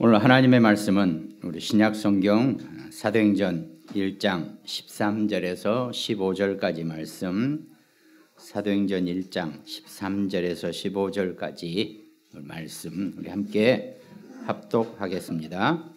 오늘 하나님의 말씀은 우리 신약성경 사도행전 1장 13절에서 15절까지 말씀, 사도행전 1장 13절에서 15절까지 말씀 우리 함께 합독하겠습니다.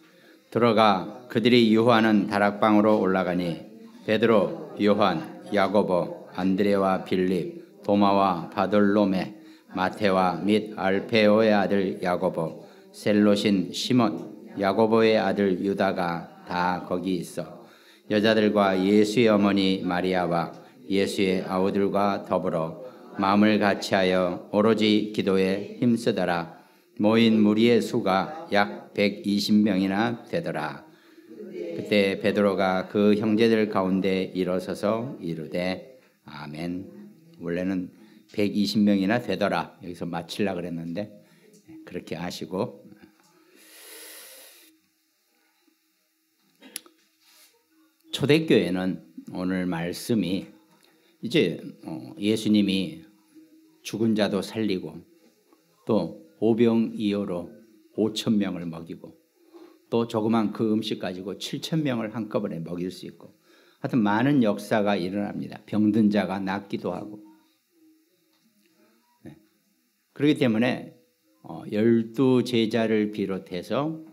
들어가 그들이 유하는 다락방으로 올라가니 베드로, 요한, 야고보, 안드레와 빌립, 도마와 바돌로메, 마테와 및 알페오의 아들 야고보, 셀롯인 시몬, 야고보의 아들 유다가 다 거기 있어 여자들과 예수의 어머니 마리아와 예수의 아우들과 더불어 마음을 같이하여 오로지 기도에 힘쓰더라. 모인 무리의 수가 약 120명이나 되더라. 그때 베드로가 그 형제들 가운데 일어서서 이르되 아멘. 원래는 120명이나 되더라. 여기서 마치려고 그랬는데 그렇게 하시고, 초대교회는 오늘 말씀이 이제 예수님이 죽은 자도 살리고 또 오병이어로 5,000명을 먹이고 또 조그만 그 음식 가지고 7,000명을 한꺼번에 먹일 수 있고 하여튼 많은 역사가 일어납니다. 병든 자가 낫기도 하고. 그렇기 때문에 12 제자를 비롯해서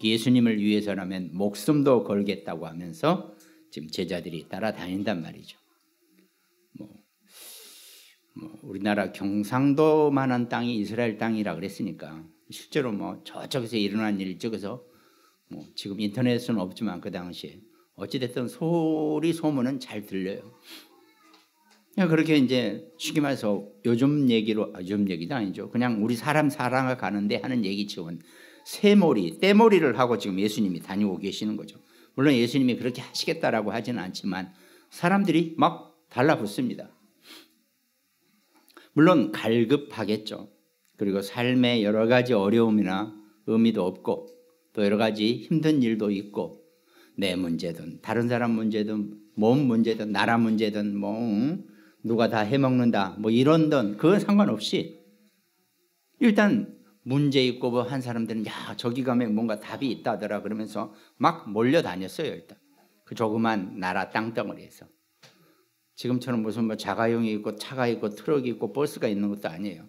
예수님을 위해서라면 목숨도 걸겠다고 하면서 지금 제자들이 따라다닌단 말이죠. 우리나라 경상도만한 땅이 이스라엘 땅이라 그랬으니까 실제로 저쪽에서 일어난 일 쪽에서 지금 인터넷은 없지만 그 당시에 어찌됐든 소문은 잘 들려요. 그렇게 이제 쉽게 말해서 요즘 얘기도 아니죠. 그냥 우리 사람 살아가 가는데 하는 얘기치고는 새몰이, 떼몰이를 하고 지금 예수님이 다니고 계시는 거죠. 물론 예수님이 그렇게 하시겠다라고 하지는 않지만 사람들이 막 달라붙습니다. 물론 갈급하겠죠. 그리고 삶에 여러 가지 어려움이나 의미도 없고 또 여러 가지 힘든 일도 있고 내 문제든 다른 사람 문제든 몸 문제든 나라 문제든 누가 다 해먹는다 이런든 그건 상관없이 일단 문제 있고 한 사람들은 야 저기 가면 뭔가 답이 있다더라 그러면서 막 몰려다녔어요. 일단 그 조그만 나라 땅덩어리에서 지금처럼 무슨 자가용이 있고 차가 있고 트럭이 있고 버스가 있는 것도 아니에요.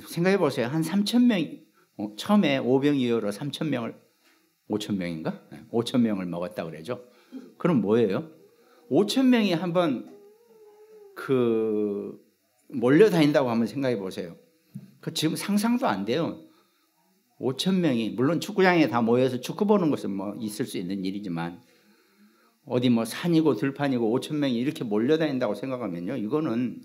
생각해 보세요. 한 3,000명 처음에 오병이어로 3,000명을 5,000명인가? 5,000명을 먹었다 그러죠. 그럼 뭐예요? 5,000명이 한번 몰려다닌다고 한번 생각해 보세요. 그 지금 상상도 안 돼요. 5,000명이 물론 축구장에 다 모여서 축구 보는 것은 있을 수 있는 일이지만 어디 산이고 들판이고 5,000명이 이렇게 몰려다닌다고 생각하면요, 이거는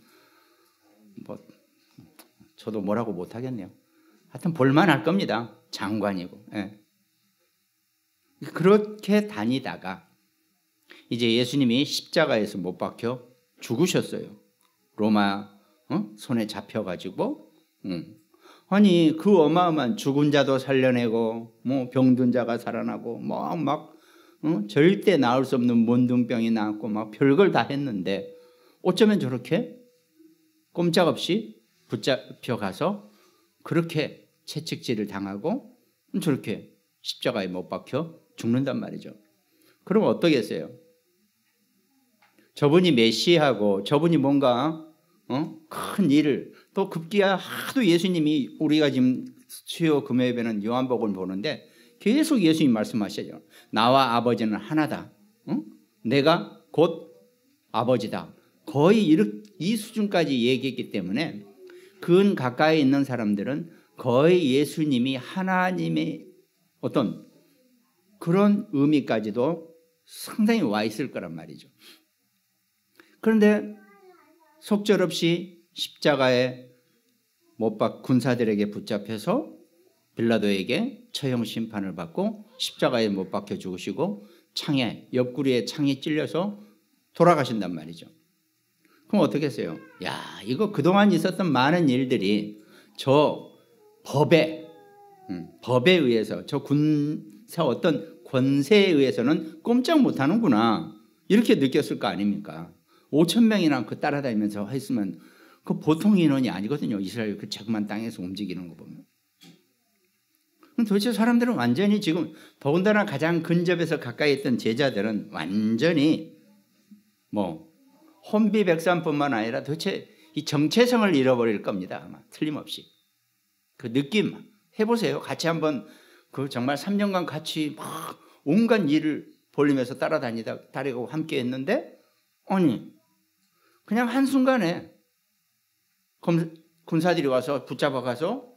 저도 뭐라고 못 하겠네요. 하여튼 볼만할 겁니다. 장관이고. 예. 그렇게 다니다가 이제 예수님이 십자가에서 못 박혀 죽으셨어요. 로마 손에 잡혀가지고. 아니 그 어마어마한 죽은 자도 살려내고 병든 자가 살아나고 절대 나을 수 없는 문둥병이 나왔고 별걸 다 했는데 어쩌면 저렇게 꼼짝없이 붙잡혀가서 그렇게 채찍질을 당하고 저렇게 십자가에 못 박혀 죽는단 말이죠. 그럼 어떠겠어요? 저분이 메시아고 저분이 뭔가 큰 일을 또 급기야 하도 예수님이 우리가 지금 수요 금요일에는 요한복음을 보는데 계속 예수님 말씀하시죠. 나와 아버지는 하나다. 내가 곧 아버지다. 거의 이 수준까지 얘기했기 때문에 근 가까이 있는 사람들은 거의 예수님이 하나님의 어떤 그런 의미까지도 상당히 와 있을 거란 말이죠. 그런데 속절없이 십자가에 못 박 군사들에게 붙잡혀서 빌라도에게 처형 심판을 받고 십자가에 못 박혀 죽으시고 옆구리에 창이 찔려서 돌아가신단 말이죠. 그럼 어떻게 했어요? 야, 이거 그동안 있었던 많은 일들이 저 법에 의해서 저 군사 어떤 권세에 의해서는 꼼짝 못하는구나 이렇게 느꼈을 거 아닙니까? 5,000명이나 따라다니면서 했으면 그 보통 인원이 아니거든요. 이스라엘 그 자그만 땅에서 움직이는 거 보면. 도대체 사람들은 완전히 지금 더군다나 가장 근접해서 가까이 있던 제자들은 완전히 뭐 혼비백산뿐만 아니라 도대체 이 정체성을 잃어버릴 겁니다. 아마 틀림없이. 그 느낌 해보세요. 같이 한번 그 정말 3년간 같이 막 온갖 일을 벌리면서 따라다니고 함께 했는데 아니 그냥 한순간에 군사들이 와서 붙잡아가서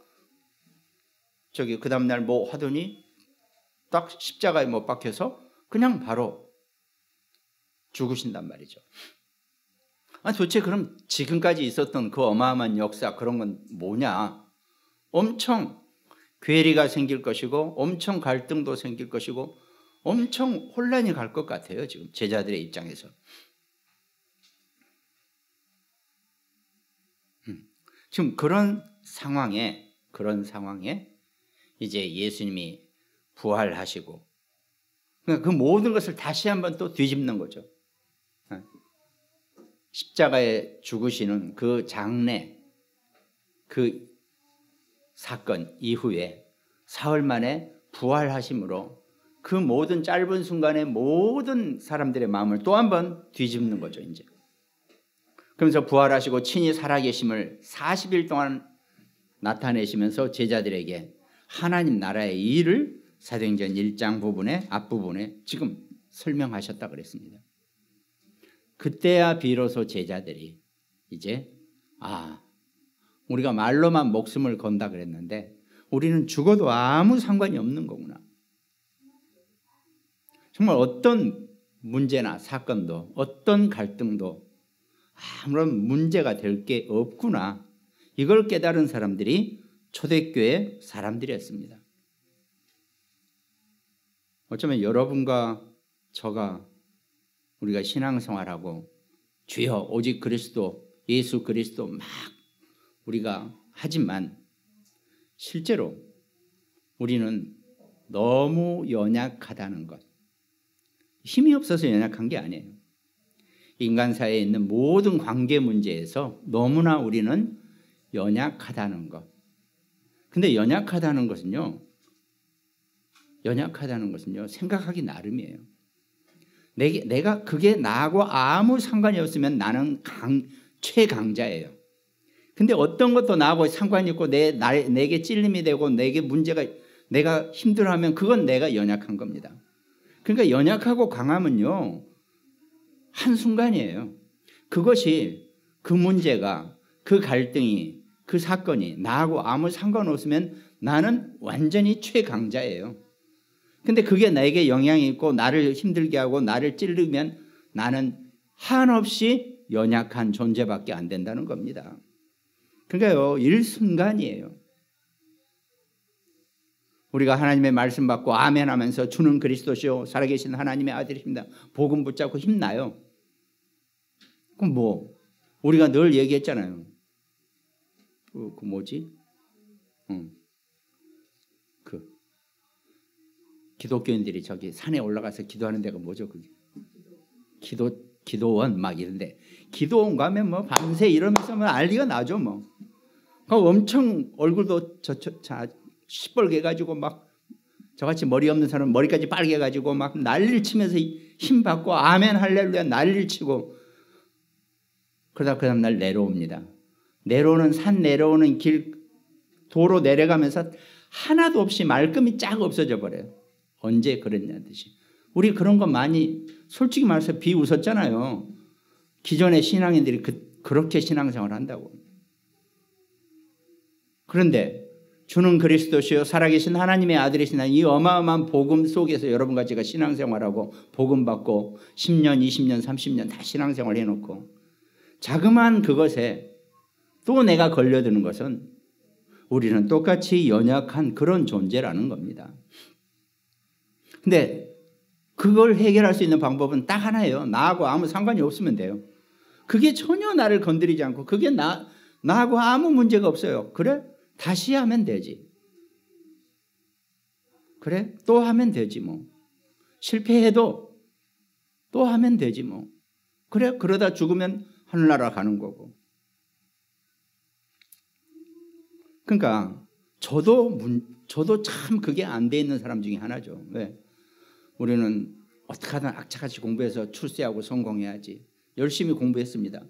저기 그 다음날 뭐 하더니 딱 십자가에 못 박혀서 그냥 바로 죽으신단 말이죠. 도대체 그럼 지금까지 있었던 그 어마어마한 역사 그런 건 뭐냐? 엄청 괴리가 생길 것이고 엄청 갈등도 생길 것이고 엄청 혼란이 갈 것 같아요. 지금 제자들의 입장에서. 지금 그런 상황에 이제 예수님이 부활하시고 그 모든 것을 다시 한번 또 뒤집는 거죠. 십자가에 죽으시는 그 장래 그 사건 이후에 사흘 만에 부활하심으로 그 모든 짧은 순간에 모든 사람들의 마음을 또 한번 뒤집는 거죠. 이제 그러면서 부활하시고 친히 살아계심을 40일 동안 나타내시면서 제자들에게 하나님 나라의 일을 사도행전 1장 부분의 앞부분에 지금 설명하셨다 그랬습니다. 그때야 비로소 제자들이 이제 우리가 말로만 목숨을 건다 그랬는데 우리는 죽어도 아무 상관이 없는 거구나. 정말 어떤 문제나 사건도 어떤 갈등도 아무런 문제가 될 게 없구나. 이걸 깨달은 사람들이 초대교회 사람들이었습니다. 어쩌면 여러분과 저가 우리가 신앙생활하고 주여 오직 그리스도 예수 그리스도 막 우리가 하지만 실제로 우리는 너무 연약하다는 것. 힘이 없어서 연약한 게 아니에요. 인간 사회에 있는 모든 관계 문제에서 너무나 우리는 연약하다는 것. 근데 연약하다는 것은요 생각하기 나름이에요. 내가 그게 나하고 아무 상관이 없으면 나는 최강자예요. 근데 어떤 것도 나하고 상관이 있고 내게 찔림이 되고 내게 문제가 내가 힘들어하면 그건 내가 연약한 겁니다. 그러니까 연약하고 강함은요 한순간이에요. 그것이 그 문제가 그 갈등이 그 사건이 나하고 아무 상관없으면 나는 완전히 최강자예요. 근데 그게 나에게 영향이 있고 나를 힘들게 하고 나를 찌르면 나는 한없이 연약한 존재밖에 안 된다는 겁니다. 그러니까요 일순간이에요. 우리가 하나님의 말씀 받고 아멘 하면서 주는 그리스도시요 살아계신 하나님의 아들이십니다. 복음 붙잡고 힘나요. 그럼 뭐 우리가 늘 얘기했잖아요. 그 뭐지? 기독교인들이 저기 산에 올라가서 기도하는 데가 뭐죠? 그게 기도원 막 이런데 기도원 가면 뭐 밤새 이러면서 뭐 난리가 나죠 뭐. 엄청 얼굴도 시뻘게 가지고 막 저같이 머리 없는 사람 머리까지 빨개 가지고 막 난리를 치면서 힘 받고 아멘 할렐루야 난리를 치고 그러다 그 다음날 내려옵니다. 산 내려오는 길 도로 내려가면서 하나도 없이 말끔히 쫙 없어져 버려요. 언제 그랬냐 듯이. 우리 그런 거 많이 솔직히 말해서 비웃었잖아요. 기존의 신앙인들이 그렇게 신앙생활을 한다고. 그런데 주는 그리스도시요 살아계신 하나님의 아들이시나 이 어마어마한 복음 속에서 여러분과 제가 신앙생활하고 복음 받고 10년, 20년, 30년 다 신앙생활 해놓고 자그마한 그것에 또 내가 걸려드는 것은 우리는 똑같이 연약한 그런 존재라는 겁니다. 근데 그걸 해결할 수 있는 방법은 딱 하나예요. 나하고 아무 상관이 없으면 돼요. 그게 전혀 나를 건드리지 않고 그게 나하고 아무 문제가 없어요. 그래? 다시 하면 되지. 그래? 또 하면 되지 뭐. 실패해도 또 하면 되지 뭐. 그래? 그러다 죽으면 하늘나라 가는 거고. 그러니까 저도 참 그게 안 돼 있는 사람 중에 하나죠. 왜? 우리는 어떻게 하든 악착같이 공부해서 출세하고 성공해야지. 열심히 공부했습니다.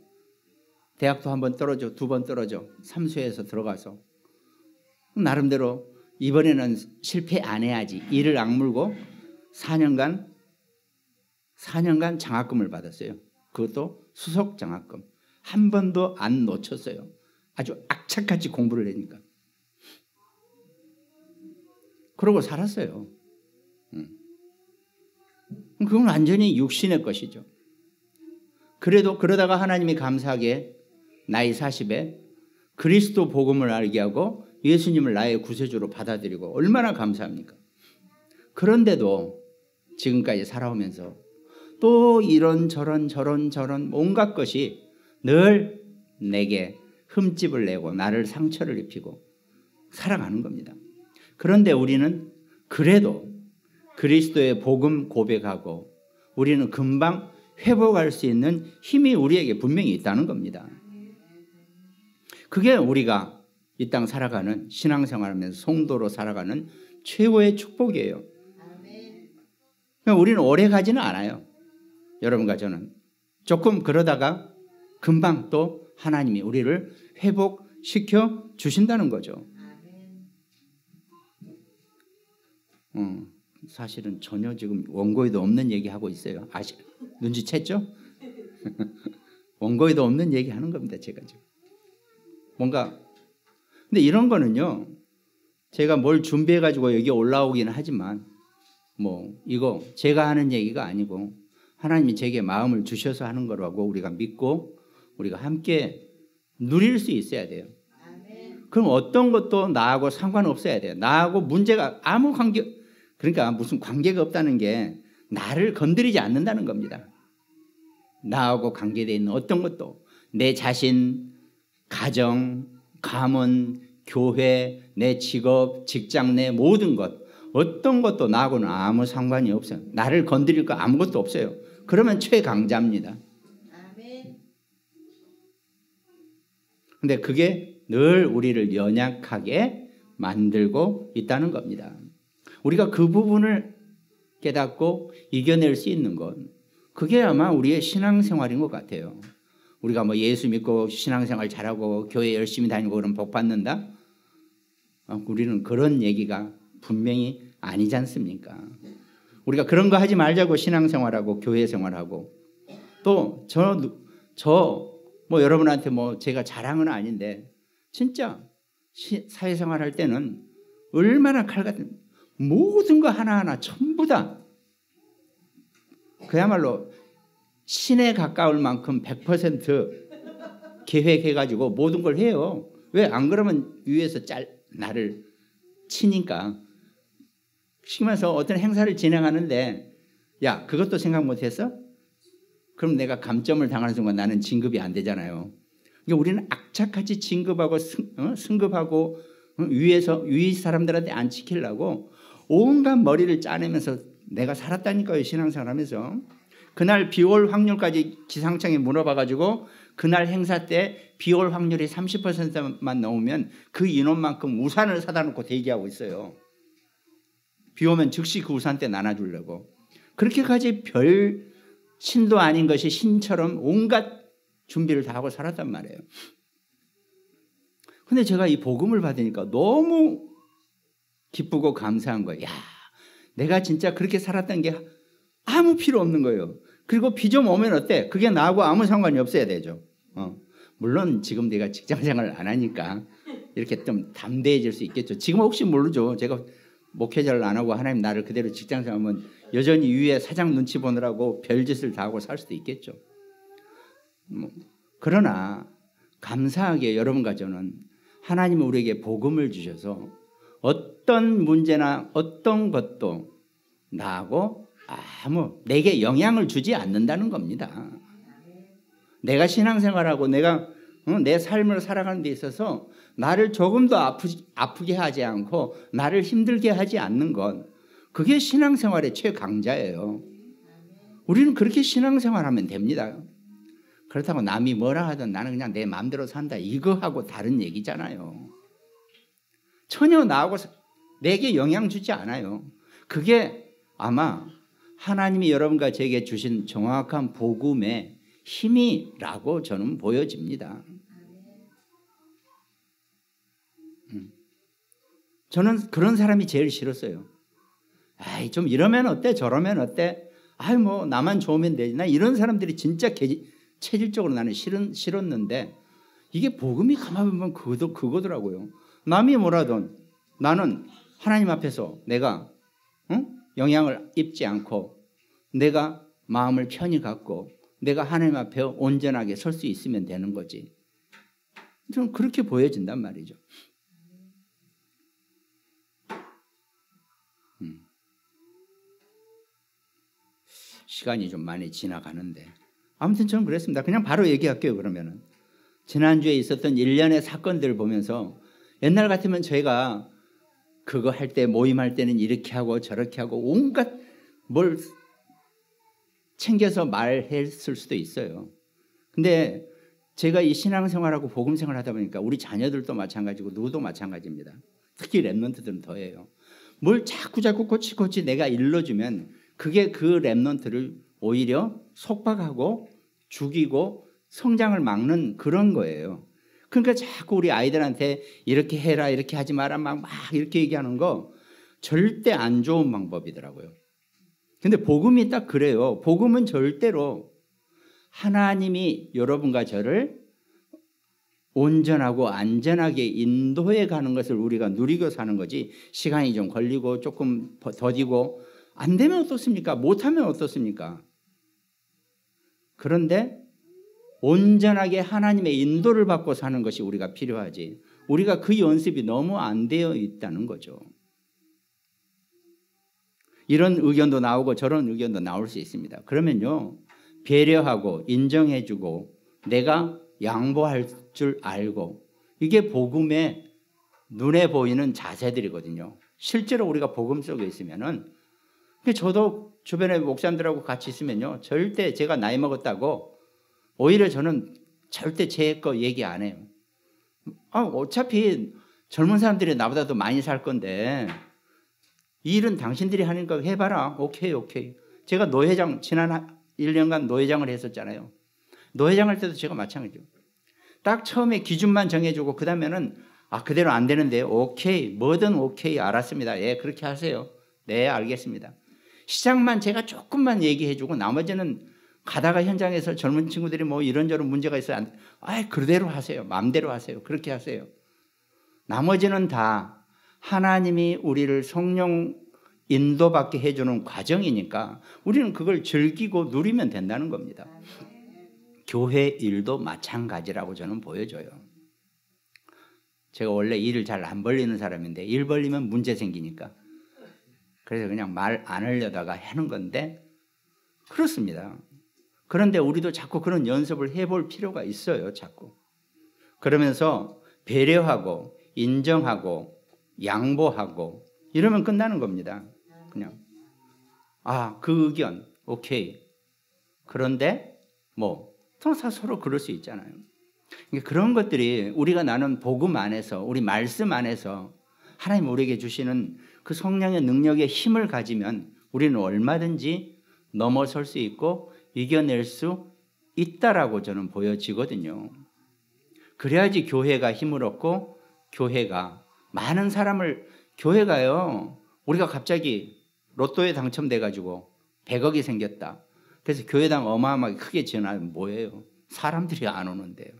대학도 한 번 떨어져, 두 번 떨어져, 삼수해서 들어가서 나름대로 이번에는 실패 안 해야지. 이를 악물고 4년간 장학금을 받았어요. 그것도 수석 장학금. 한 번도 안 놓쳤어요. 아주 악착같이 공부를 하니까. 그러고 살았어요. 그건 완전히 육신의 것이죠. 그래도 그러다가 하나님이 감사하게 나이 40에 그리스도 복음을 알게 하고 예수님을 나의 구세주로 받아들이고 얼마나 감사합니까? 그런데도 지금까지 살아오면서 또 이런저런 온갖 것이 늘 내게 흠집을 내고 나를 상처를 입히고 살아가는 겁니다. 그런데 우리는 그래도 그리스도의 복음 고백하고 우리는 금방 회복할 수 있는 힘이 우리에게 분명히 있다는 겁니다. 그게 우리가 이 땅 살아가는 신앙생활하면서 성도로 살아가는 최고의 축복이에요. 그러니까 우리는 오래 가지는 않아요. 여러분과 저는 조금 그러다가 금방 또 하나님이 우리를 회복시켜 주신다는 거죠. 사실은 전혀 지금 원고에도 없는 얘기하고 있어요. 눈치챘죠? 원고에도 없는 얘기하는 겁니다. 제가 지금 뭔가 근데 이런 거는요, 제가 뭘 준비해가지고 여기 올라오기는 하지만 이거 제가 하는 얘기가 아니고 하나님이 제게 마음을 주셔서 하는 거라고 우리가 믿고 우리가 함께 누릴 수 있어야 돼요. 그럼 어떤 것도 나하고 상관없어야 돼요. 나하고 문제가 아무 관계, 그러니까 무슨 관계가 없다는 게 나를 건드리지 않는다는 겁니다. 나하고 관계되어 있는 어떤 것도 내 자신, 가정, 가문, 교회, 내 직업, 직장 내 모든 것 어떤 것도 나하고는 아무 상관이 없어요. 나를 건드릴 거 아무것도 없어요. 그러면 최강자입니다. 근데 그게 늘 우리를 연약하게 만들고 있다는 겁니다. 우리가 그 부분을 깨닫고 이겨낼 수 있는 건 그게 아마 우리의 신앙생활인 것 같아요. 우리가 예수 믿고 신앙생활 잘하고 교회 열심히 다니고 그러면 복 받는다? 우리는 그런 얘기가 분명히 아니지 않습니까? 우리가 그런 거 하지 말자고 신앙생활하고 교회 생활하고 또 여러분한테 제가 자랑은 아닌데 진짜 사회생활 할 때는 얼마나 칼 같은 모든 거 하나하나 전부 다 그야말로 신에 가까울 만큼 100% 계획해가지고 모든 걸 해요. 왜 안 그러면 위에서 나를 치니까. 시키면서 어떤 행사를 진행하는데 야 그것도 생각 못했어? 그럼 내가 감점을 당하는 순간 나는 진급이 안 되잖아요. 그러니까 우리는 악착같이 진급하고 승급하고 위 사람들한테 안 지키려고 온갖 머리를 짜내면서 내가 살았다니까요. 신앙생활하면서. 그날 비올 확률까지 기상청에 물어봐가지고 그날 행사 때 비올 확률이 30%만 넘으면 그 인원만큼 우산을 사다 놓고 대기하고 있어요. 비 오면 즉시 그 우산 때 나눠주려고. 그렇게까지 별 신도 아닌 것이 신처럼 온갖 준비를 다 하고 살았단 말이에요. 근데 제가 이 복음을 받으니까 너무 기쁘고 감사한 거예요. 야, 내가 진짜 그렇게 살았던 게 아무 필요 없는 거예요. 그리고 비 좀 오면 어때? 그게 나하고 아무 상관이 없어야 되죠. 물론 지금 내가 직장생활을 안 하니까 이렇게 좀 담대해질 수 있겠죠. 지금 혹시 모르죠. 제가 목회자를 안 하고 하나님 나를 그대로 직장생활하면 여전히 위에 사장 눈치 보느라고 별짓을 다 하고 살 수도 있겠죠. 그러나 감사하게 여러분과 저는 하나님은 우리에게 복음을 주셔서 어떤 문제나 어떤 것도 나하고 내게 영향을 주지 않는다는 겁니다. 내가 신앙생활하고 내가 내 삶을 살아가는 데 있어서 나를 조금 더 아프게 하지 않고 나를 힘들게 하지 않는 것, 그게 신앙생활의 최강자예요. 우리는 그렇게 신앙생활하면 됩니다. 그렇다고 남이 뭐라 하든 나는 그냥 내 마음대로 산다 이거하고 다른 얘기잖아요. 전혀 나하고 내게 영향 주지 않아요. 그게 아마 하나님이 여러분과 제게 주신 정확한 복음의 힘이라고 저는 보여집니다. 저는 그런 사람이 제일 싫었어요. 아이, 좀 이러면 어때? 저러면 어때? 아이, 뭐 나만 좋으면 되지. 나 이런 사람들이 진짜 체질적으로 나는 싫었는데 이게 복음이 가만히 보면 그거더라고요. 남이 뭐라든 나는 하나님 앞에서 내가 영향을 입지 않고 내가 마음을 편히 갖고 내가 하나님 앞에 온전하게 설 수 있으면 되는 거지. 좀 그렇게 보여진단 말이죠. 시간이 좀 많이 지나가는데 아무튼 저는 그랬습니다. 그냥 바로 얘기할게요. 그러면은 지난주에 있었던 일련의 사건들을 보면서 옛날 같으면 저희가 그거 할 때 모임할 때는 이렇게 하고 저렇게 하고 온갖 뭘 챙겨서 말했을 수도 있어요. 근데 제가 이 신앙생활하고 복음생활 하다 보니까 우리 자녀들도 마찬가지고 누구도 마찬가지입니다. 특히 랩런트들은 더해요. 뭘 자꾸 꼬치꼬치 내가 일러주면 그게 그 랩런트를 오히려 속박하고 죽이고 성장을 막는 그런 거예요. 그러니까 자꾸 우리 아이들한테 이렇게 해라 이렇게 하지 마라 막 이렇게 얘기하는 거 절대 안 좋은 방법이더라고요. 근데 복음이 딱 그래요. 복음은 절대로 하나님이 여러분과 저를 온전하고 안전하게 인도해 가는 것을 우리가 누리고 사는 거지 시간이 좀 걸리고 조금 더디고 안 되면 어떻습니까? 못하면 어떻습니까? 그런데 온전하게 하나님의 인도를 받고 사는 것이 우리가 필요하지 우리가 그 연습이 너무 안 되어 있다는 거죠. 이런 의견도 나오고 저런 의견도 나올 수 있습니다. 그러면요 배려하고 인정해주고 내가 양보할 줄 알고 이게 복음의 눈에 보이는 자세들이거든요. 실제로 우리가 복음 속에 있으면은 저도 주변에 목사님들하고 같이 있으면요 절대 제가 나이 먹었다고 오히려 저는 절대 제 거 얘기 안 해요. 어차피 젊은 사람들이 나보다 더 많이 살 건데 이 일은 당신들이 하는 거 해봐라. 오케이. 제가 노회장 지난 1년간 노회장을 했었잖아요. 노회장 할 때도 제가 마찬가지죠. 딱 처음에 기준만 정해주고 그 다음에는 그대로 안 되는데 오케이 뭐든 오케이 알았습니다. 예 그렇게 하세요. 네 알겠습니다. 시작만 제가 조금만 얘기해주고 나머지는 가다가 현장에서 젊은 친구들이 뭐 이런저런 문제가 있어요. 그대로 하세요. 마음대로 하세요. 그렇게 하세요. 나머지는 다 하나님이 우리를 성령 인도받게 해주는 과정이니까 우리는 그걸 즐기고 누리면 된다는 겁니다. 교회 일도 마찬가지라고 저는 보여져요. 제가 원래 일을 잘 안 벌리는 사람인데 일 벌리면 문제 생기니까 그래서 그냥 말 안 하려다가 하는 건데 그렇습니다. 그런데 우리도 자꾸 그런 연습을 해볼 필요가 있어요. 자꾸. 그러면서 배려하고 인정하고 양보하고 이러면 끝나는 겁니다. 그냥 그 의견 오케이. 그런데 서로 그럴 수 있잖아요. 그런 것들이 우리가 나는 복음 안에서 우리 말씀 안에서 하나님 우리에게 주시는 그 성령의 능력의 힘을 가지면 우리는 얼마든지 넘어설 수 있고 이겨낼 수 있다라고 저는 보여지거든요. 그래야지 교회가 힘을 얻고 교회가 많은 사람을 교회가요. 우리가 갑자기 로또에 당첨돼가지고 100억이 생겼다. 그래서 교회당 어마어마하게 크게 지어나면 뭐예요? 사람들이 안 오는데요.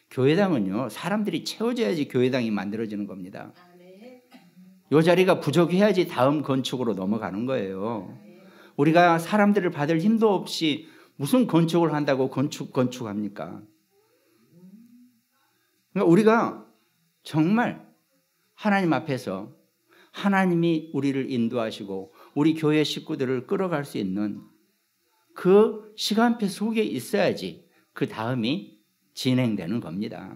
교회당은요. 사람들이 채워져야지 교회당이 만들어지는 겁니다. 이 자리가 부족해야지 다음 건축으로 넘어가는 거예요. 우리가 사람들을 받을 힘도 없이 무슨 건축을 한다고 건축합니까? 그러니까 우리가 정말 하나님 앞에서 하나님이 우리를 인도하시고 우리 교회 식구들을 끌어갈 수 있는 그 시간표 속에 있어야지 그 다음이 진행되는 겁니다.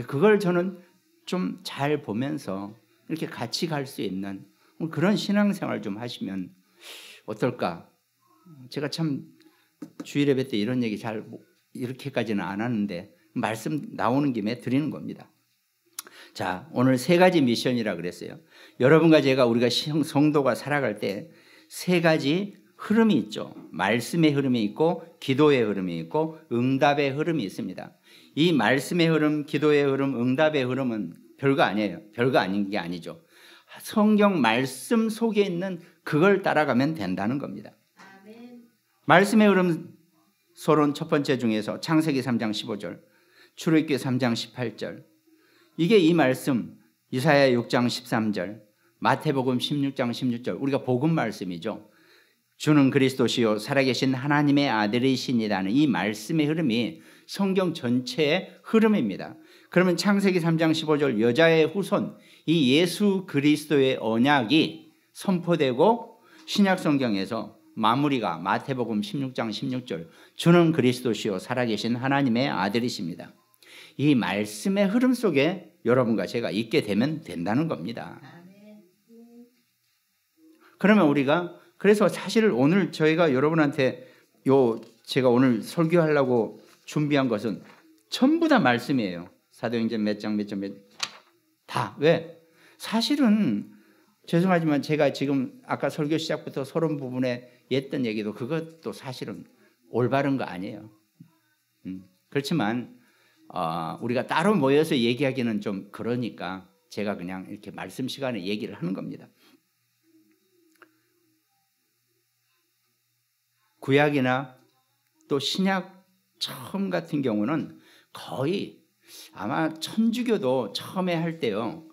그걸 저는 좀 잘 보면서 이렇게 같이 갈 수 있는 그런 신앙생활 좀 하시면 어떨까? 제가 참 주일 예배 때 이런 얘기 잘 이렇게까지는 안 하는데 말씀 나오는 김에 드리는 겁니다. 자, 오늘 세 가지 미션이라 그랬어요. 여러분과 제가 우리가 성도가 살아갈 때 세 가지 흐름이 있죠. 말씀의 흐름이 있고 기도의 흐름이 있고 응답의 흐름이 있습니다. 이 말씀의 흐름, 기도의 흐름, 응답의 흐름은 별거 아니에요. 별거 아닌 게 아니죠. 성경 말씀 속에 있는 그걸 따라가면 된다는 겁니다. 말씀의 흐름 서론 첫 번째 중에서 창세기 3장 15절, 출애굽기 3장 18절, 이게 이 말씀, 이사야 6장 13절, 마태복음 16장 16절, 우리가 복음 말씀이죠. 주는 그리스도시요 살아계신 하나님의 아들이시니라는 이 말씀의 흐름이 성경 전체의 흐름입니다. 그러면 창세기 3장 15절 여자의 후손, 이 예수 그리스도의 언약이 선포되고 신약 성경에서 마무리가 마태복음 16장 16절 주는 그리스도시요 살아계신 하나님의 아들이십니다. 이 말씀의 흐름 속에 여러분과 제가 있게 되면 된다는 겁니다. 그러면 우리가 그래서 사실 오늘 저희가 여러분한테 제가 오늘 설교하려고 준비한 것은 전부 다 말씀이에요. 사도행전 몇 장 다. 왜? 사실은 죄송하지만 제가 지금 아까 설교 시작부터 서론 부분에 했던 얘기도 그것도 사실은 올바른 거 아니에요. 그렇지만 우리가 따로 모여서 얘기하기는 좀 그러니까 제가 그냥 이렇게 말씀 시간에 얘기를 하는 겁니다. 구약이나 또 신약 처음 같은 경우는 거의 아마 천주교도 처음에 할 때요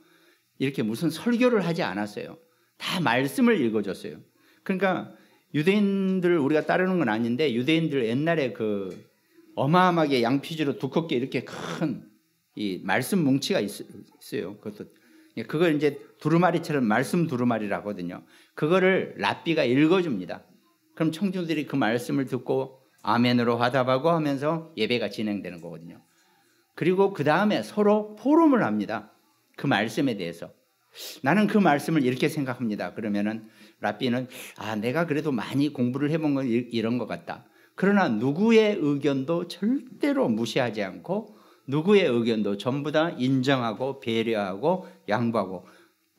이렇게 무슨 설교를 하지 않았어요. 다 말씀을 읽어줬어요. 그러니까 유대인들 우리가 따르는 건 아닌데 유대인들 옛날에 그 어마어마하게 양피지로 두껍게 이렇게 큰 이 말씀 뭉치가 있어요. 그걸 이제 두루마리처럼 말씀 두루마리라고 하거든요. 그거를 랍비가 읽어줍니다. 그럼 청중들이 그 말씀을 듣고 아멘으로 화답하고 하면서 예배가 진행되는 거거든요. 그리고 그 다음에 서로 포럼을 합니다. 그 말씀에 대해서. 나는 그 말씀을 이렇게 생각합니다. 그러면은 랍비는 내가 그래도 많이 공부를 해본 건 이런 것 같다. 그러나 누구의 의견도 절대로 무시하지 않고 누구의 의견도 전부 다 인정하고 배려하고 양보하고.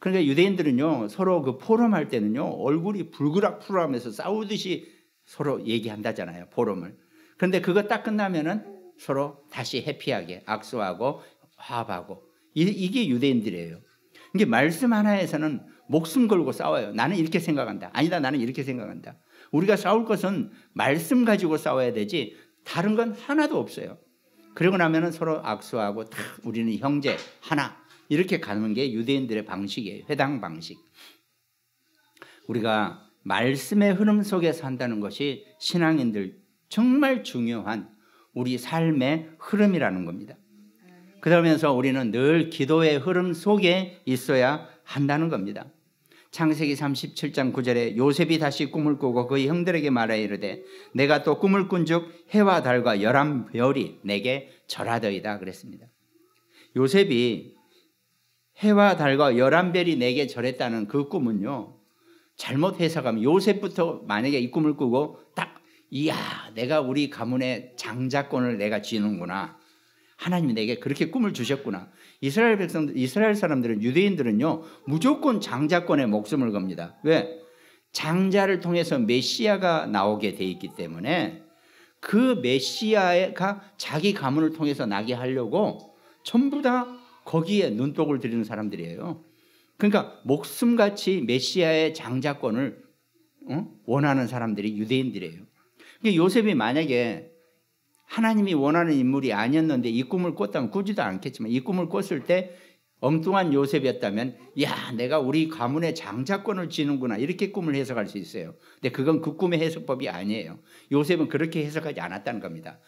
그러니까 유대인들은요 서로 그 포럼할 때는요 얼굴이 불그락불그하면서 싸우듯이 서로 얘기한다잖아요. 포럼을. 그런데 그거 딱 끝나면은 서로 다시 해피하게 악수하고 화합하고 이게 유대인들이에요. 이게 말씀 하나에서는 목숨 걸고 싸워요. 나는 이렇게 생각한다. 아니다, 나는 이렇게 생각한다. 우리가 싸울 것은 말씀 가지고 싸워야 되지 다른 건 하나도 없어요. 그러고 나면은 서로 악수하고 다 우리는 형제 하나 이렇게 가는 게 유대인들의 방식이에요. 회당 방식. 우리가 말씀의 흐름 속에 산다는 것이 신앙인들 정말 중요한 우리 삶의 흐름이라는 겁니다. 그러면서 우리는 늘 기도의 흐름 속에 있어야 한다는 겁니다. 창세기 37장 9절에 요셉이 다시 꿈을 꾸고 그의 형들에게 말하여 이르되 내가 또 꿈을 꾼즉 해와 달과 11별이 내게 절하더이다 그랬습니다. 요셉이 해와 달과 11별이 내게 절했다는 그 꿈은요 잘못 해석하면 요셉부터 만약에 이 꿈을 꾸고 딱 이야 내가 우리 가문의 장자권을 내가 쥐는구나. 하나님이 내게 그렇게 꿈을 주셨구나. 이스라엘 사람들은 유대인들은요 무조건 장자권에 목숨을 겁니다. 왜? 장자를 통해서 메시아가 나오게 돼 있기 때문에 그 메시아가 자기 가문을 통해서 나게 하려고 전부 다 거기에 눈독을 들이는 사람들이에요. 그러니까 목숨같이 메시아의 장자권을 원하는 사람들이 유대인들이에요. 그러니까 요셉이 만약에 하나님이 원하는 인물이 아니었는데 이 꿈을 꿨다면 꾸지도 않겠지만 이 꿈을 꿨을 때 엉뚱한 요셉이었다면 야 내가 우리 가문의 장자권을 쥐는구나 이렇게 꿈을 해석할 수 있어요. 근데 그건 그 꿈의 해석법이 아니에요. 요셉은 그렇게 해석하지 않았다는 겁니다.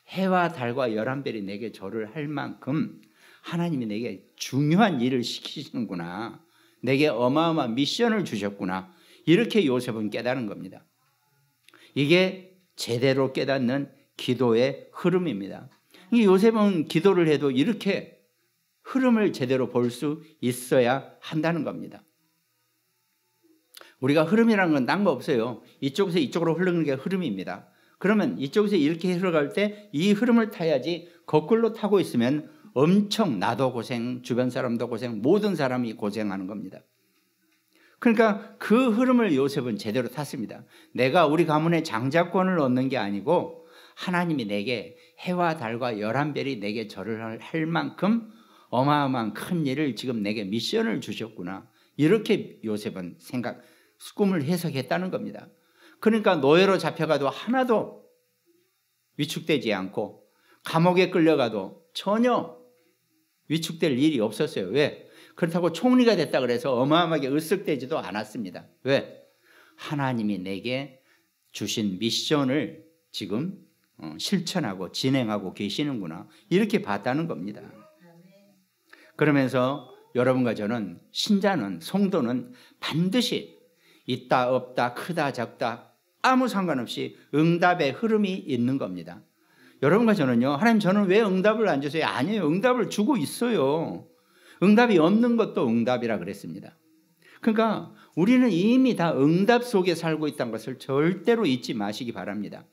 해와 달과 11별이 내게 절을 할 만큼 하나님이 내게 중요한 일을 시키시는구나. 내게 어마어마한 미션을 주셨구나. 이렇게 요셉은 깨달은 겁니다. 이게 제대로 깨닫는 기도의 흐름입니다. 요셉은 기도를 해도 이렇게 흐름을 제대로 볼 수 있어야 한다는 겁니다. 우리가 흐름이라는 건 딴 거 없어요. 이쪽에서 이쪽으로 흐르는 게 흐름입니다. 그러면 이쪽에서 이렇게 흘러갈 때 이 흐름을 타야지 거꾸로 타고 있으면 엄청 나도 고생, 주변 사람도 고생, 모든 사람이 고생하는 겁니다. 그러니까 그 흐름을 요셉은 제대로 탔습니다. 내가 우리 가문의 장자권을 얻는 게 아니고 하나님이 내게 해와 달과 11별이 내게 절을 할 만큼 어마어마한 큰 일을 지금 내게 미션을 주셨구나. 이렇게 요셉은 꿈을 해석했다는 겁니다. 그러니까 노예로 잡혀가도 하나도 위축되지 않고 감옥에 끌려가도 전혀 위축될 일이 없었어요. 왜? 그렇다고 총리가 됐다 그래서 어마어마하게 으쓱대지도 않았습니다. 왜? 하나님이 내게 주신 미션을 지금 실천하고 진행하고 계시는구나. 이렇게 봤다는 겁니다. 그러면서 여러분과 저는, 신자는, 성도는 반드시 있다 없다 크다 작다 아무 상관없이 응답의 흐름이 있는 겁니다. 여러분과 저는요, 하나님 저는 왜 응답을 안 주세요? 아니에요. 응답을 주고 있어요. 응답이 없는 것도 응답이라 그랬습니다. 그러니까 우리는 이미 다 응답 속에 살고 있다는 것을 절대로 잊지 마시기 바랍니다.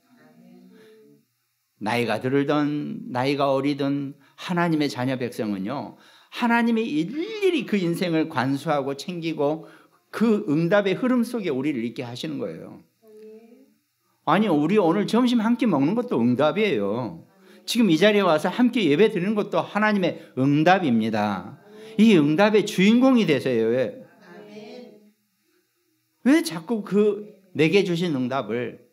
나이가 들든 나이가 어리든 하나님의 자녀 백성은요, 하나님이 일일이 그 인생을 관수하고 챙기고 그 응답의 흐름 속에 우리를 있게 하시는 거예요. 아니, 우리 오늘 점심 한 끼 먹는 것도 응답이에요. 지금 이 자리에 와서 함께 예배 드리는 것도 하나님의 응답입니다. 이 응답의 주인공이 되세요. 왜 자꾸 내게 주신 응답을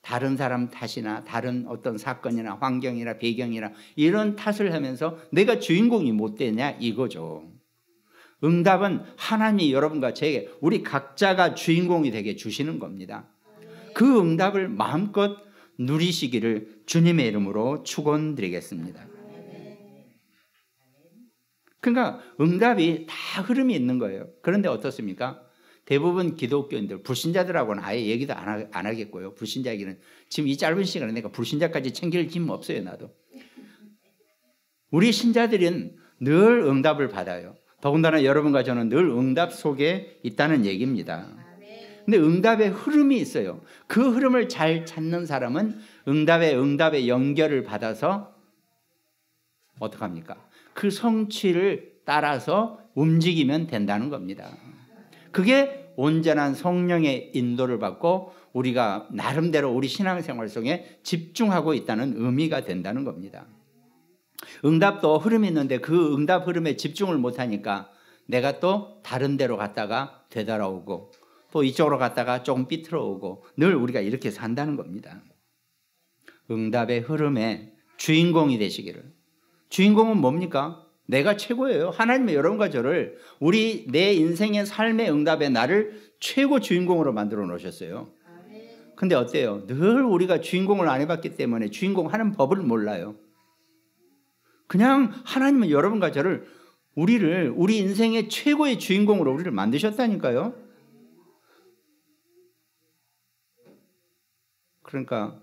다른 사람 탓이나 다른 어떤 사건이나 환경이나 배경이나 이런 탓을 하면서 내가 주인공이 못 되냐 이거죠. 응답은 하나님이 여러분과 제게, 우리 각자가 주인공이 되게 주시는 겁니다. 그 응답을 마음껏 누리시기를 주님의 이름으로 축원드리겠습니다. 그러니까 응답이 다 흐름이 있는 거예요. 그런데 어떻습니까? 대부분 기독교인들, 불신자들하고는 아예 얘기도 안 하겠고요. 불신자 얘기는 지금 이 짧은 시간에 내가 불신자까지 챙길 힘 없어요. 나도. 우리 신자들은 늘 응답을 받아요. 더군다나 여러분과 저는 늘 응답 속에 있다는 얘기입니다. 근데 응답의 흐름이 있어요. 그 흐름을 잘 찾는 사람은 응답의 연결을 받아서 어떡합니까? 그 성취를 따라서 움직이면 된다는 겁니다. 그게 온전한 성령의 인도를 받고 우리가 나름대로 우리 신앙생활 속에 집중하고 있다는 의미가 된다는 겁니다. 응답도 흐름이 있는데 그 응답 흐름에 집중을 못하니까 내가 또 다른 데로 갔다가 되돌아오고 또 이쪽으로 갔다가 조금 삐뚤어오고 늘 우리가 이렇게 산다는 겁니다. 응답의 흐름의 주인공이 되시기를. 주인공은 뭡니까? 내가 최고예요. 하나님은 여러분과 저를 내 인생의 삶의 응답에 나를 최고 주인공으로 만들어 놓으셨어요. 근데 어때요? 늘 우리가 주인공을 안 해봤기 때문에 주인공 하는 법을 몰라요. 그냥 하나님은 여러분과 저를 우리 인생의 최고의 주인공으로 우리를 만드셨다니까요. 그러니까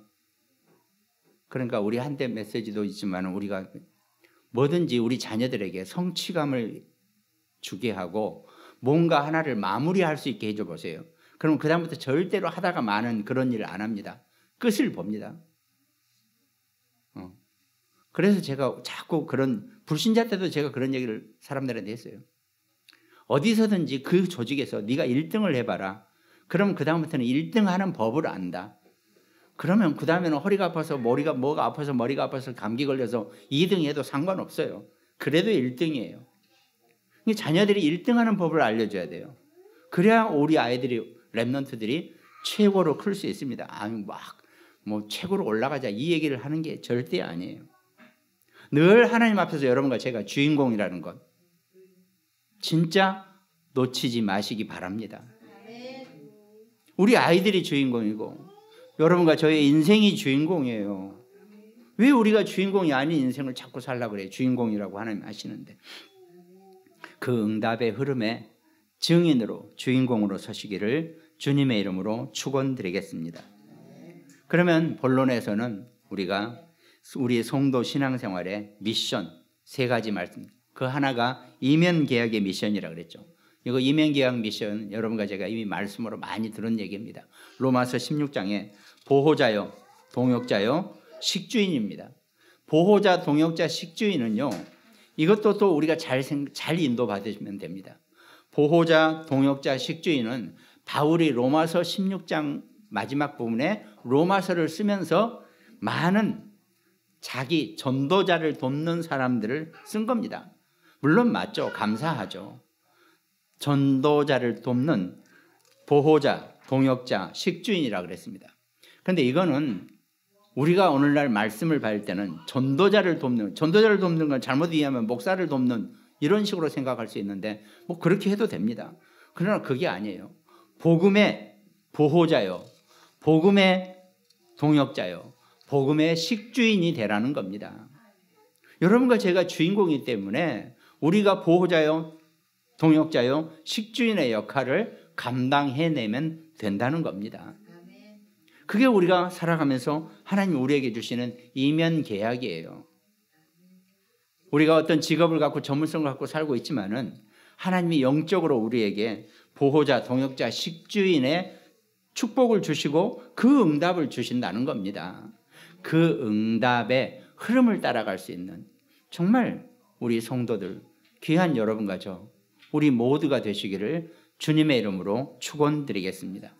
우리 한때 메시지도 있지만 우리가 뭐든지 우리 자녀들에게 성취감을 주게 하고 뭔가 하나를 마무리할 수 있게 해줘 보세요. 그럼 그다음부터 절대로 하다가 많은 그런 일을 안 합니다. 끝을 봅니다. 그래서 제가 자꾸 불신자 때도 제가 그런 얘기를 사람들한테 했어요. 어디서든지 그 조직에서 네가 1등을 해봐라. 그러면 그다음부터는 1등 하는 법을 안다. 그러면 그 다음에는 허리가 아파서 뭐가 아파서 머리가 아파서 감기 걸려서 2등 해도 상관없어요. 그래도 1등이에요. 자녀들이 1등하는 법을 알려줘야 돼요. 그래야 우리 아이들이, 랩런트들이 최고로 클 수 있습니다. 아니 최고로 올라가자 이 얘기를 하는 게 절대 아니에요. 늘 하나님 앞에서 여러분과 제가 주인공이라는 것 진짜 놓치지 마시기 바랍니다. 우리 아이들이 주인공이고 여러분과 저의 인생이 주인공이에요. 왜 우리가 주인공이 아닌 인생을 자꾸 살려고 그래요? 주인공이라고 하나님 하시는데. 그 응답의 흐름의 증인으로, 주인공으로 서시기를 주님의 이름으로 축원드리겠습니다. 그러면 본론에서는 우리가 우리의 성도 신앙생활의 미션 3가지 말씀, 그 하나가 이면개혁의 미션이라고 그랬죠. 이거 이면개혁 미션 여러분과 제가 이미 말씀으로 많이 들은 얘기입니다. 로마서 16장에 보호자요, 동역자요, 식주인입니다. 보호자, 동역자, 식주인은요, 이것도 또 우리가 잘 인도받으시면 됩니다. 보호자, 동역자, 식주인은 바울이 로마서 16장 마지막 부분에 로마서를 쓰면서 많은 자기 전도자를 돕는 사람들을 쓴 겁니다. 물론 맞죠. 감사하죠. 전도자를 돕는 보호자, 동역자, 식주인이라고 그랬습니다. 그런데 이거는 우리가 오늘날 말씀을 받을 때는 전도자를 돕는 건 잘못 이해하면 목사를 돕는 이런 식으로 생각할 수 있는데 뭐 그렇게 해도 됩니다. 그러나 그게 아니에요. 복음의 보호자요, 복음의 동역자요, 복음의 식주인이 되라는 겁니다. 여러분과 제가 주인공이기 때문에 우리가 보호자요, 동역자요, 식주인의 역할을 감당해내면 된다는 겁니다. 그게 우리가 살아가면서 하나님이 우리에게 주시는 이면 계약이에요. 우리가 어떤 직업을 갖고 전문성을 갖고 살고 있지만은 하나님이 영적으로 우리에게 보호자, 동역자, 식주인의 축복을 주시고 그 응답을 주신다는 겁니다. 그 응답의 흐름을 따라갈 수 있는 정말 우리 성도들, 귀한 여러분과 저, 우리 모두가 되시기를 주님의 이름으로 축원드리겠습니다.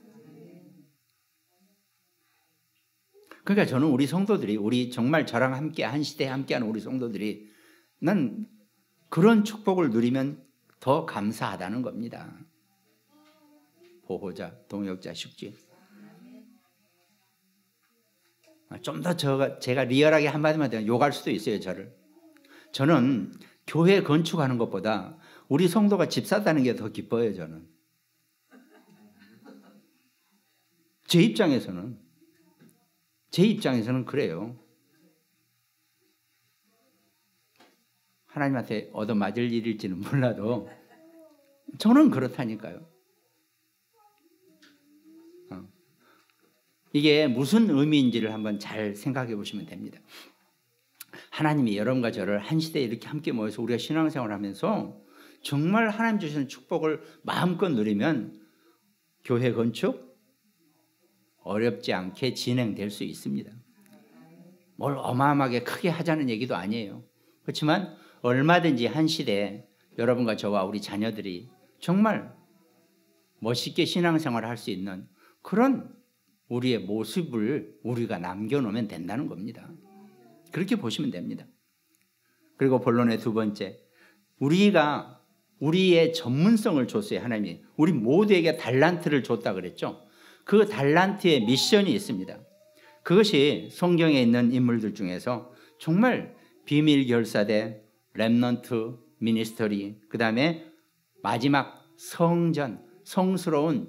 그러니까 저는 우리 성도들이, 우리 정말 저랑 함께 한 시대에 함께하는 우리 성도들이 난 그런 축복을 누리면 더 감사하다는 겁니다. 보호자, 동역자, 식주인. 좀 더 제가 리얼하게 한마디만 되면 욕할 수도 있어요, 저를. 저는 교회 건축하는 것보다 우리 성도가 집 샀다는 게 더 기뻐요, 저는. 제 입장에서는 그래요. 하나님한테 얻어맞을 일일지는 몰라도 저는 그렇다니까요. 이게 무슨 의미인지를 한번 잘 생각해 보시면 됩니다. 하나님이 여러분과 저를 한 시대에 이렇게 함께 모여서 우리가 신앙생활을 하면서 정말 하나님 주시는 축복을 마음껏 누리면 교회 건축 어렵지 않게 진행될 수 있습니다. 뭘 어마어마하게 크게 하자는 얘기도 아니에요. 그렇지만 얼마든지 한 시대에 여러분과 저와 우리 자녀들이 정말 멋있게 신앙생활을 할 수 있는 그런 우리의 모습을 우리가 남겨놓으면 된다는 겁니다. 그렇게 보시면 됩니다. 그리고 본론의 두 번째, 우리가 우리의 전문성을 줬어요. 하나님이 우리 모두에게 달란트를 줬다 그랬죠. 그 달란트의 미션이 있습니다. 그것이 성경에 있는 인물들 중에서 정말 비밀 결사대, 렘넌트 미니스터리, 그 다음에 마지막 성전, 성스러운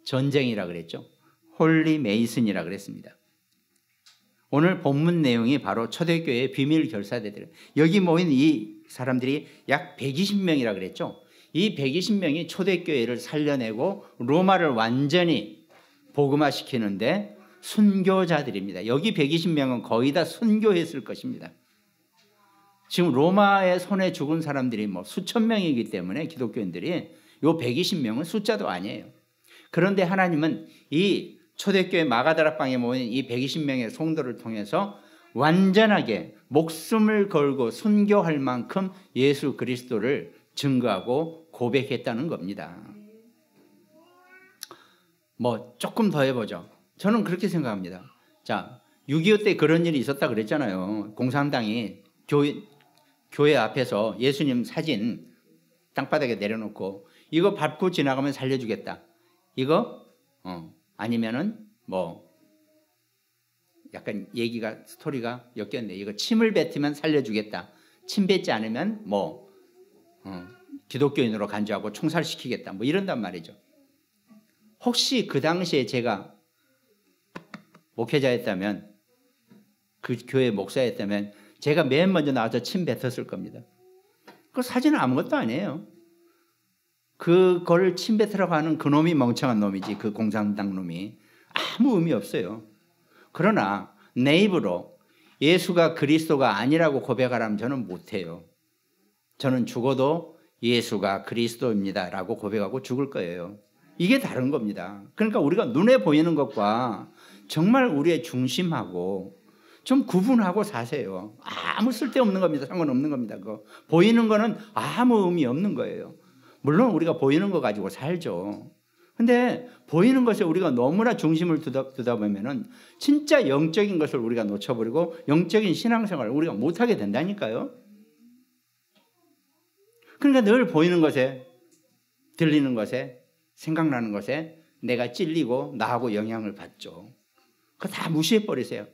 전쟁이라 그랬죠. 홀리 메이슨이라 그랬습니다. 오늘 본문 내용이 바로 초대교회의 비밀 결사대들. 여기 모인 이 사람들이 약 120명이라 그랬죠. 이 120명이 초대교회를 살려내고 로마를 완전히 복음화시키는데 순교자들입니다. 여기 120명은 거의 다 순교했을 것입니다. 지금 로마의 손에 죽은 사람들이 뭐 수천 명이기 때문에 기독교인들이 요 120명은 숫자도 아니에요. 그런데 하나님은 이 초대교회 마가다락방에 모인 이 120명의 성도를 통해서 완전하게 목숨을 걸고 순교할 만큼 예수 그리스도를 증거하고 고백했다는 겁니다. 뭐 조금 더 해보죠. 저는 그렇게 생각합니다. 자, 6.25 때 그런 일이 있었다 그랬잖아요. 공산당이 교회 앞에서 예수님 사진 땅바닥에 내려놓고 이거 밟고 지나가면 살려주겠다. 이거 아니면은 뭐 약간 얘기가 스토리가 엮였네. 이거 침을 뱉으면 살려주겠다. 침 뱉지 않으면 뭐 기독교인으로 간주하고 총살시키겠다. 뭐 이런단 말이죠. 혹시 그 당시에 제가 목회자였다면, 그 교회 목사였다면 제가 맨 먼저 나와서 침 뱉었을 겁니다. 그 사진은 아무것도 아니에요. 그걸 침 뱉으라고 하는 그 놈이 멍청한 놈이지. 그 공산당 놈이 아무 의미 없어요. 그러나 내 입으로 예수가 그리스도가 아니라고 고백하라면 저는 못해요. 저는 죽어도 예수가 그리스도입니다 라고 고백하고 죽을 거예요. 이게 다른 겁니다. 그러니까 우리가 눈에 보이는 것과 정말 우리의 중심하고 좀 구분하고 사세요. 아무 쓸데없는 겁니다. 상관없는 겁니다. 그거. 보이는 거는 아무 의미 없는 거예요. 물론 우리가 보이는 거 가지고 살죠. 근데 보이는 것에 우리가 너무나 중심을 두다 보면은 진짜 영적인 것을 우리가 놓쳐버리고 영적인 신앙생활을 우리가 못하게 된다니까요. 그러니까 늘 보이는 것에, 들리는 것에, 생각나는 것에 내가 찔리고 나하고 영향을 받죠. 그거 다 무시해버리세요.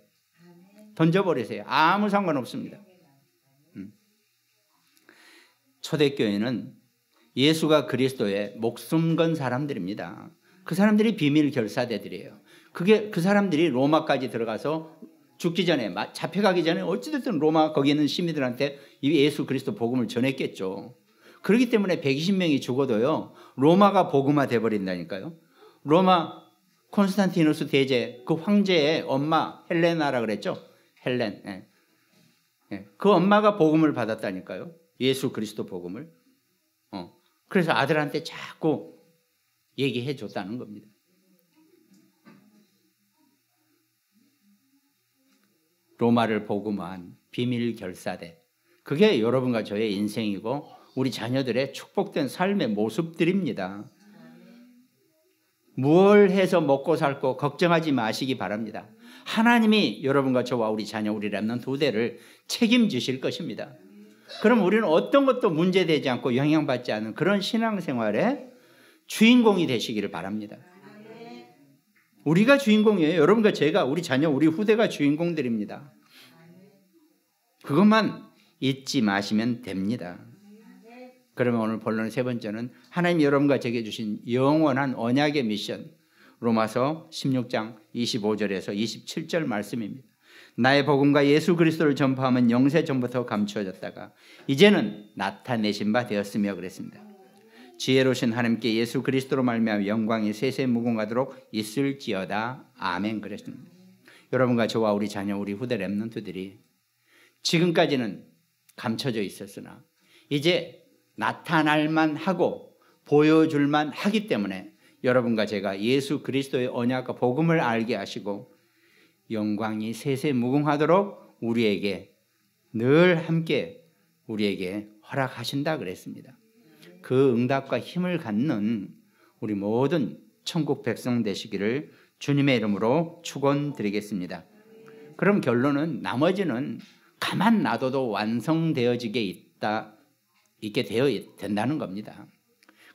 던져버리세요. 아무 상관없습니다. 초대교회는 예수가 그리스도의 목숨 건 사람들입니다. 그 사람들이 비밀 결사대들이에요. 그 사람들이 로마까지 들어가서 죽기 전에, 잡혀가기 전에 어찌됐든 로마 거기 있는 시민들한테 이 예수 그리스도 복음을 전했겠죠. 그렇기 때문에 120명이 죽어도요, 로마가 복음화 돼버린다니까요. 로마 콘스탄티누스 대제, 그 황제의 엄마 헬레나라 그랬죠. 헬렌. 그 엄마가 복음을 받았다니까요. 예수 그리스도 복음을. 그래서 아들한테 자꾸 얘기해 줬다는 겁니다. 로마를 복음화한 비밀 결사대. 그게 여러분과 저의 인생이고 우리 자녀들의 축복된 삶의 모습들입니다. 무엇을 해서 먹고 살고 걱정하지 마시기 바랍니다. 하나님이 여러분과 저와 우리 자녀, 우리 렘넌트 후대를 책임지실 것입니다. 그럼 우리는 어떤 것도 문제되지 않고 영향받지 않는 그런 신앙생활의 주인공이 되시기를 바랍니다. 우리가 주인공이에요. 여러분과 제가, 우리 자녀, 우리 후대가 주인공들입니다. 그것만 잊지 마시면 됩니다. 그러면 오늘 본론 세 번째는 하나님 여러분과 제게 주신 영원한 언약의 미션, 로마서 16장 25절에서 27절 말씀입니다. 나의 복음과 예수 그리스도를 전파하면 영세 전부터 감추어졌다가 이제는 나타내신 바 되었으며 그랬습니다. 지혜로우신 하나님께 예수 그리스도로 말미암아 영광이 세세무궁하도록 있을지어다. 아멘. 그랬습니다. 여러분과 저와 우리 자녀, 우리 후대 렘넌트들이 지금까지는 감춰져 있었으나 이제 나타날만 하고 보여줄만 하기 때문에 여러분과 제가 예수 그리스도의 언약과 복음을 알게 하시고 영광이 세세무궁하도록 우리에게 늘 함께 우리에게 허락하신다 그랬습니다. 그 응답과 힘을 갖는 우리 모든 천국 백성 되시기를 주님의 이름으로 축원드리겠습니다. 그럼 결론은 나머지는 가만 놔둬도 완성되어지게 있게 되어 된다는 겁니다.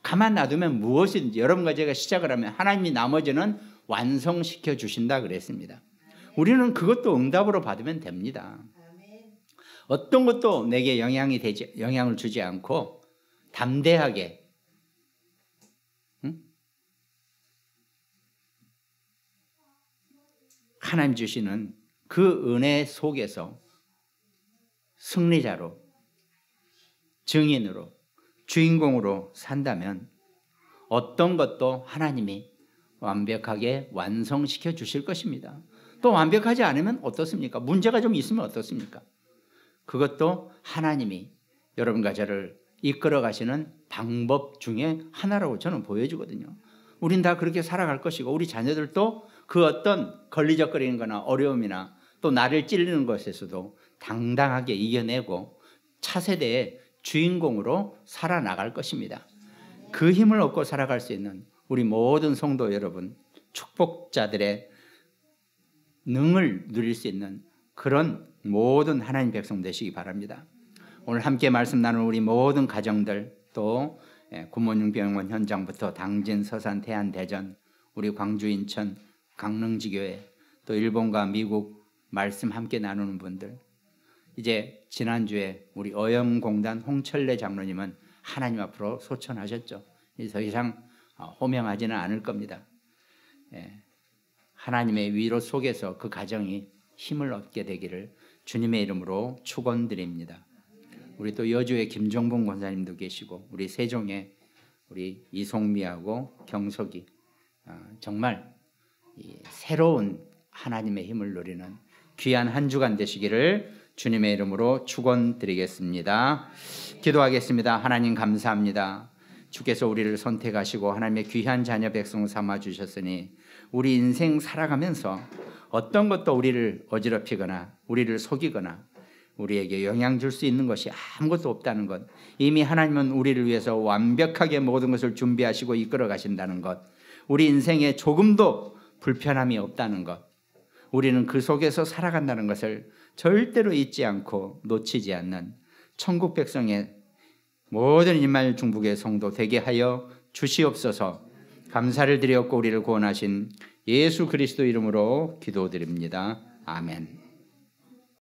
가만 놔두면 무엇이든지 여러분과 제가 시작을 하면 하나님이 나머지는 완성시켜 주신다 그랬습니다. 우리는 그것도 응답으로 받으면 됩니다. 어떤 것도 내게 영향을 주지 않고 담대하게 하나님 주시는 그 은혜 속에서 승리자로, 증인으로, 주인공으로 산다면 어떤 것도 하나님이 완벽하게 완성시켜 주실 것입니다. 또 완벽하지 않으면 어떻습니까? 문제가 좀 있으면 어떻습니까? 그것도 하나님이 여러분과 저를 이끌어 가시는 방법 중에 하나라고 저는 보여주거든요. 우린 다 그렇게 살아갈 것이고 우리 자녀들도 그 어떤 걸리적거리는 거나 어려움이나 또 나를 찔리는 것에서도 당당하게 이겨내고 차세대의 주인공으로 살아나갈 것입니다. 그 힘을 얻고 살아갈 수 있는 우리 모든 성도 여러분, 축복자들의 능을 누릴 수 있는 그런 모든 하나님 백성 되시기 바랍니다. 오늘 함께 말씀 나눌 우리 모든 가정들, 또 굿모닝 병원 현장부터 당진, 서산, 태안, 대전, 우리 광주, 인천, 강릉지교회, 또 일본과 미국 말씀 함께 나누는 분들, 이제 지난주에 우리 어영공단 홍철래 장로님은 하나님 앞으로 소천하셨죠. 더 이상 호명하지는 않을 겁니다. 하나님의 위로 속에서 그 가정이 힘을 얻게 되기를 주님의 이름으로 축원드립니다. 우리 또 여주의 김종봉 권사님도 계시고 우리 세종의 우리 이송미하고 경석이 정말 새로운 하나님의 힘을 누리는 귀한 한 주간 되시기를 주님의 이름으로 축원드리겠습니다. 기도하겠습니다. 하나님 감사합니다. 주께서 우리를 선택하시고 하나님의 귀한 자녀 백성 삼아 주셨으니 우리 인생 살아가면서 어떤 것도 우리를 어지럽히거나 우리를 속이거나 우리에게 영향 줄 수 있는 것이 아무것도 없다는 것, 이미 하나님은 우리를 위해서 완벽하게 모든 것을 준비하시고 이끌어 가신다는 것, 우리 인생에 조금도 불편함이 없다는 것, 우리는 그 속에서 살아간다는 것을 절대로 잊지 않고 놓치지 않는 천국 백성의 모든 임마누엘 중북의 성도 되게 하여 주시옵소서. 감사를 드렸고 우리를 구원하신 예수 그리스도 이름으로 기도드립니다. 아멘.